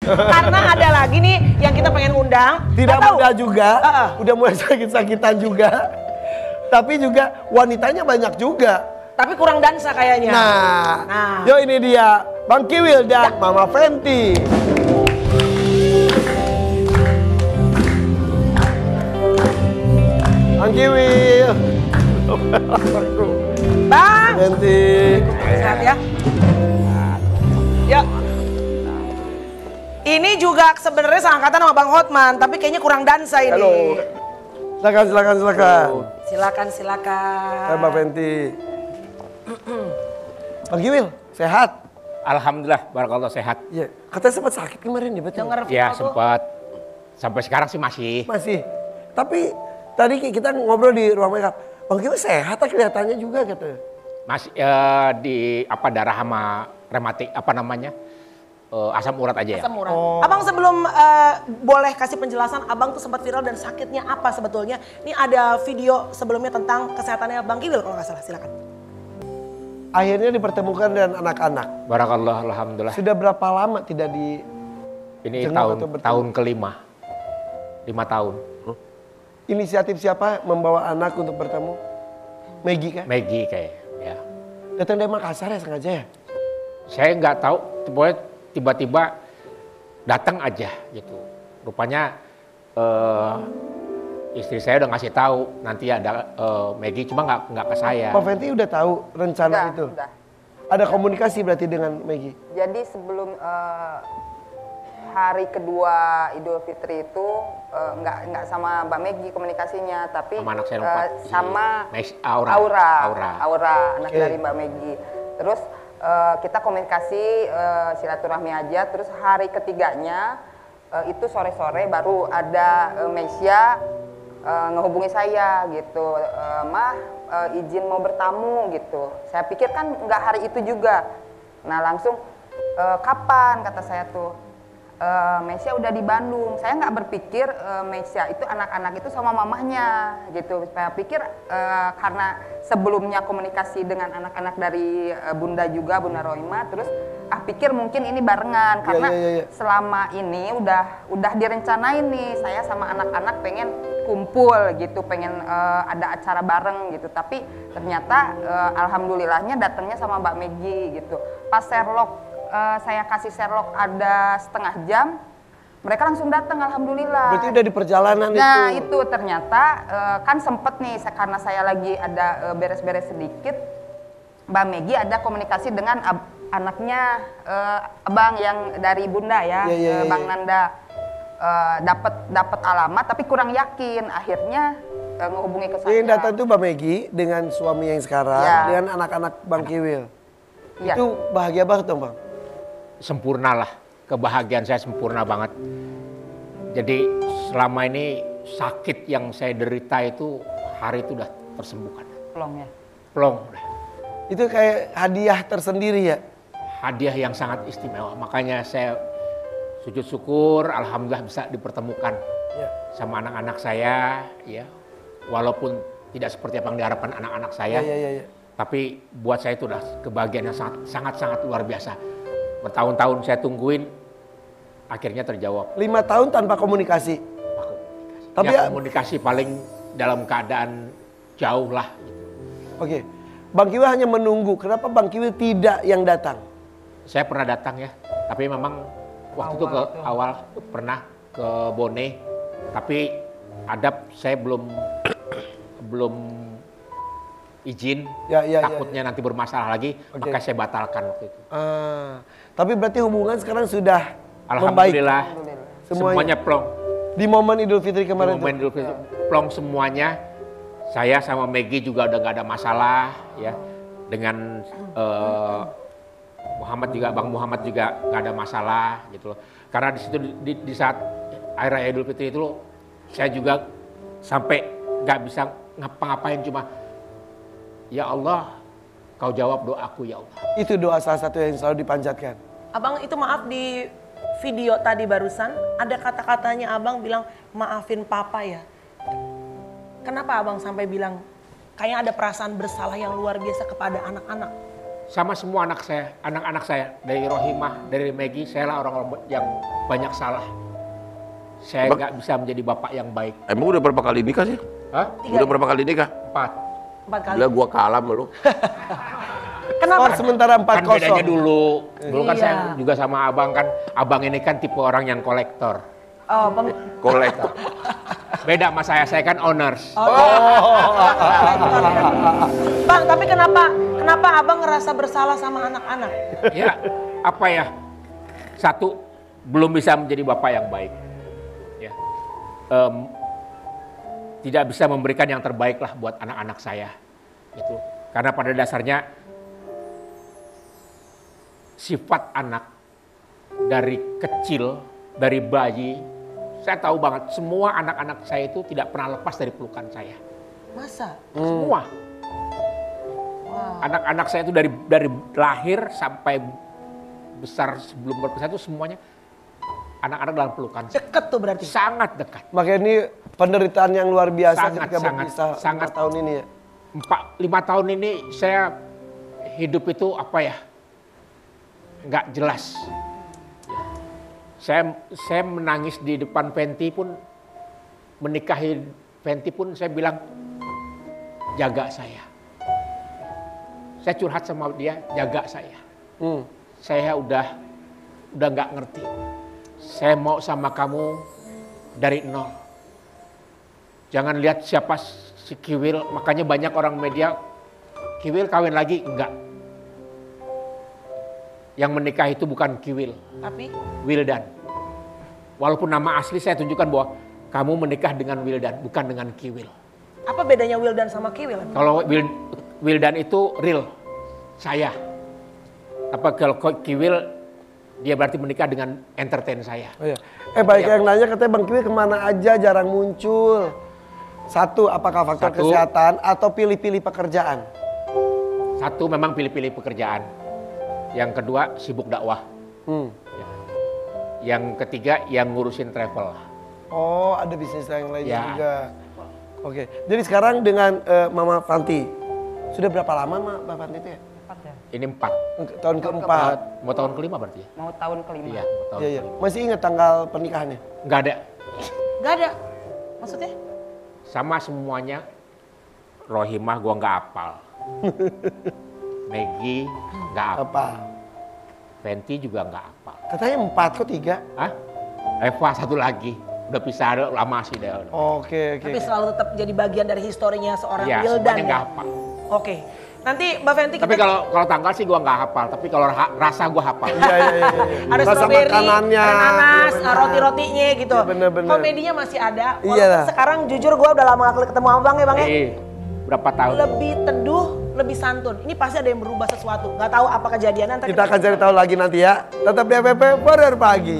Karena ada lagi nih yang kita pengen undang. Tidak muda juga, udah mulai sakit-sakitan juga. Tapi juga wanitanya banyak juga. Tapi kurang dansa kayaknya. Nah. Yo ini dia Bang Kiwil dan Mama Fenty. Bang Kiwil. Bang. Fenty. Sehat ya. Ya. Ini juga sebenarnya seangkatan sama Bang Hotman, tapi kayaknya kurang dansa ini. Halo. Silakan. Silakan. Mbak Fenty. Bang Kiwil, sehat? Alhamdulillah, barakallah sehat. Iya, katanya sempat sakit kemarin ya, betul? Ya sempat. Sampai sekarang sih masih. Masih. Tapi tadi kita ngobrol di ruang makeup. Bang Kiwil sehat kelihatannya juga katanya. Masih di darah sama rematik asam urat aja ya. Asam urat. Abang sebelum boleh kasih penjelasan, abang tuh sempat viral dan sakitnya apa sebetulnya? Ini ada video sebelumnya tentang kesehatannya Bang Kiwil kalau nggak salah, silakan. Akhirnya dipertemukan dengan anak-anak. Barakallah, alhamdulillah. Sudah berapa lama tidak di? Ini tahun kelima, 5 tahun. Inisiatif siapa membawa anak untuk bertemu? Maggie kan? Maggie kayak, ya. Datang dari Makassar ya sengaja ya? Saya nggak tahu, pokoknya tiba-tiba datang aja gitu. Rupanya istri saya udah ngasih tahu nanti ada Maggie, cuma nggak ke saya. Pak Fenty udah tahu rencana itu? Udah. Ada komunikasi berarti dengan Maggie? Jadi sebelum hari kedua Idul Fitri itu nggak sama Mbak Maggie komunikasinya, tapi sama anak saya sama Aura, anak dari Mbak Maggie. Terus kita komunikasi silaturahmi aja. Terus hari ketiganya itu sore-sore baru ada Meisya ngehubungi saya gitu, Mah izin mau bertamu gitu. Saya pikir kan nggak hari itu juga. Nah langsung kapan kata saya tuh, Meisya udah di Bandung. Saya nggak berpikir Meisya itu anak-anak itu sama mamahnya gitu. Saya pikir karena sebelumnya komunikasi dengan anak-anak dari Bunda juga, Bunda Roima, terus pikir mungkin ini barengan karena selama ini udah direncanain nih, saya sama anak-anak pengen kumpul gitu, pengen ada acara bareng gitu. Tapi ternyata alhamdulillahnya datangnya sama Mbak Maggie gitu. Pas Sherlock saya kasih Sherlock ada setengah jam, mereka langsung datang, alhamdulillah. Berarti udah di perjalanan itu. Nah itu ternyata kan sempet nih, karena saya lagi ada beres-beres sedikit, Mbak Maggie ada komunikasi dengan anaknya abang yang dari Bunda ya, Bang Nanda. Dapat alamat tapi kurang yakin, akhirnya ngehubungi ke saya. Yang datang tuh Mbak Maggie dengan suami yang sekarang, dengan anak-anak Bang Kiwil. Itu bahagia banget dong Bang? Sempurna lah, kebahagiaan saya sempurna banget. Jadi selama ini sakit yang saya derita itu hari itu udah tersembuhkan. Plong ya? Plong. Itu kayak hadiah tersendiri ya? Hadiah yang sangat istimewa, makanya saya sujud syukur, alhamdulillah bisa dipertemukan sama anak-anak saya, ya. Walaupun tidak seperti apa yang diharapkan anak-anak saya, tapi buat saya itu udah kebahagiaan yang sangat luar biasa. Bertahun-tahun saya tungguin, akhirnya terjawab. 5 tahun tanpa komunikasi? Tapi ya, komunikasi paling dalam keadaan jauh lah. Gitu. Oke, Bang Kiwil hanya menunggu. Kenapa Bang Kiwil tidak yang datang? Saya pernah datang ya, tapi memang waktu itu awal pernah ke Bone, tapi saya belum izin, takutnya nanti bermasalah lagi, maka saya batalkan waktu itu. Tapi berarti hubungan sekarang sudah alhamdulillah, semuanya plong. Di momen Idul Fitri kemarin di momen Idul Fitri, plong semuanya. Saya sama Maggie juga udah gak ada masalah ya, dengan Bang Muhammad juga gak ada masalah gitu loh. Karena di situ di saat Hari Raya Idul Fitri itu loh, saya juga sampai gak bisa ngapa-ngapain, cuma ya Allah, kau jawab doaku ya Allah. Itu doa salah satu yang selalu dipanjatkan. Abang itu maaf di video tadi barusan ada kata-katanya abang bilang maafin papa ya. Kenapa abang sampai bilang kayaknya ada perasaan bersalah yang luar biasa kepada anak-anak? Sama semua anak-anak saya, dari Rohimah, dari Maggie, saya lah orang yang banyak salah. Saya nggak bisa menjadi bapak yang baik. Emang udah berapa kali nikah sih? Hah? Udah berapa kali nikah? 4. 4 kali. Udah gua kalah sama lu. Kenapa? Skor sementara Kan bedanya 4-0. dulu. Dulu kan Iya. saya juga sama abang kan. Abang ini kan tipe orang yang kolektor. Oh, Kolektor. Beda sama saya kan owners. Bang, tapi kenapa abang ngerasa bersalah sama anak-anak? Ya, apa ya? Satu, belum bisa menjadi bapak yang baik. Ya. Tidak bisa memberikan yang terbaik lah buat anak-anak saya. Gitu. Karena pada dasarnya sifat anak dari kecil, dari bayi, saya tahu banget semua anak-anak saya itu tidak pernah lepas dari pelukan saya. Masa? Semua. Wow. Anak-anak saya itu dari lahir sampai besar sebelum berpisah itu semuanya anak-anak dalam pelukan saya. Deket tuh berarti. Sangat dekat. Makanya ini penderitaan yang luar biasa Sangat, ketika berpisah sangat. 4 tahun ini ya. 5 tahun ini saya hidup itu apa ya? Nggak jelas. Saya menangis di depan Fenty pun, menikahi Fenty pun saya bilang, jaga saya. Saya curhat sama dia, jaga saya. Saya udah nggak ngerti. Saya mau sama kamu dari nol. Jangan lihat siapa si Kiwil, makanya banyak orang media, Kiwil kawin lagi, enggak. Yang menikah itu bukan Kiwil, Tapi Wildan. Walaupun nama asli saya tunjukkan bahwa kamu menikah dengan Wildan, bukan dengan Kiwil. apa bedanya Wildan sama Kiwil? Kalau Wildan itu real, saya. Apa kalau Kiwil, dia berarti menikah dengan entertain saya. Oh, iya. Banyak yang nanya katanya Bang Kiwil kemana aja jarang muncul. Satu, apakah faktor Satu. kesehatan atau pilih-pilih pekerjaan? Satu, memang pilih-pilih pekerjaan. Yang kedua, sibuk dakwah. Ya. Yang ketiga, yang ngurusin travel. Oh, ada bisnis yang lain Ya. juga. Oke, jadi sekarang dengan Mama Fanti, sudah berapa lama Mbak Fanti itu ya? 4 ya. Ini 4. Tahun keempat. Mau tahun kelima berarti ya? Mau tahun kelima. Iya, mau tahun Iya, iya. kelima. Masih ingat tanggal pernikahannya? Nggak ada. Gak ada. Maksudnya? Sama semuanya, Rohimah gua nggak hafal. Maggie nggak hafal. Apa? Fenty juga nggak hafal. Katanya 4 kok 3. Hah? Eva satu lagi. Udah pisah lama sih dia. Oke. Tapi selalu tetap jadi bagian dari historinya seorang Iya, Wildan. semuanya nggak Ya? hafal. Oke. Nanti Mbak Fenty Tapi kita kalau tanggal sih gua nggak hafal. Tapi kalau rasa gua hafal. Iya. ada Rasa strawberry, makanannya. ada nanas, Iya, benar. roti-rotinya gitu. Iya, bener-bener. Komedinya masih ada. Iya Walaupun lah. sekarang jujur gue udah lama gak ketemu abang ya bang ya. Berapa tahun? Lebih teduh, lebih santun. Ini pasti ada yang berubah sesuatu. Gak tahu apa kejadiannya. Ntar Kita akan cari tahu lagi nanti ya. Tetap di FVP Warrior Pagi.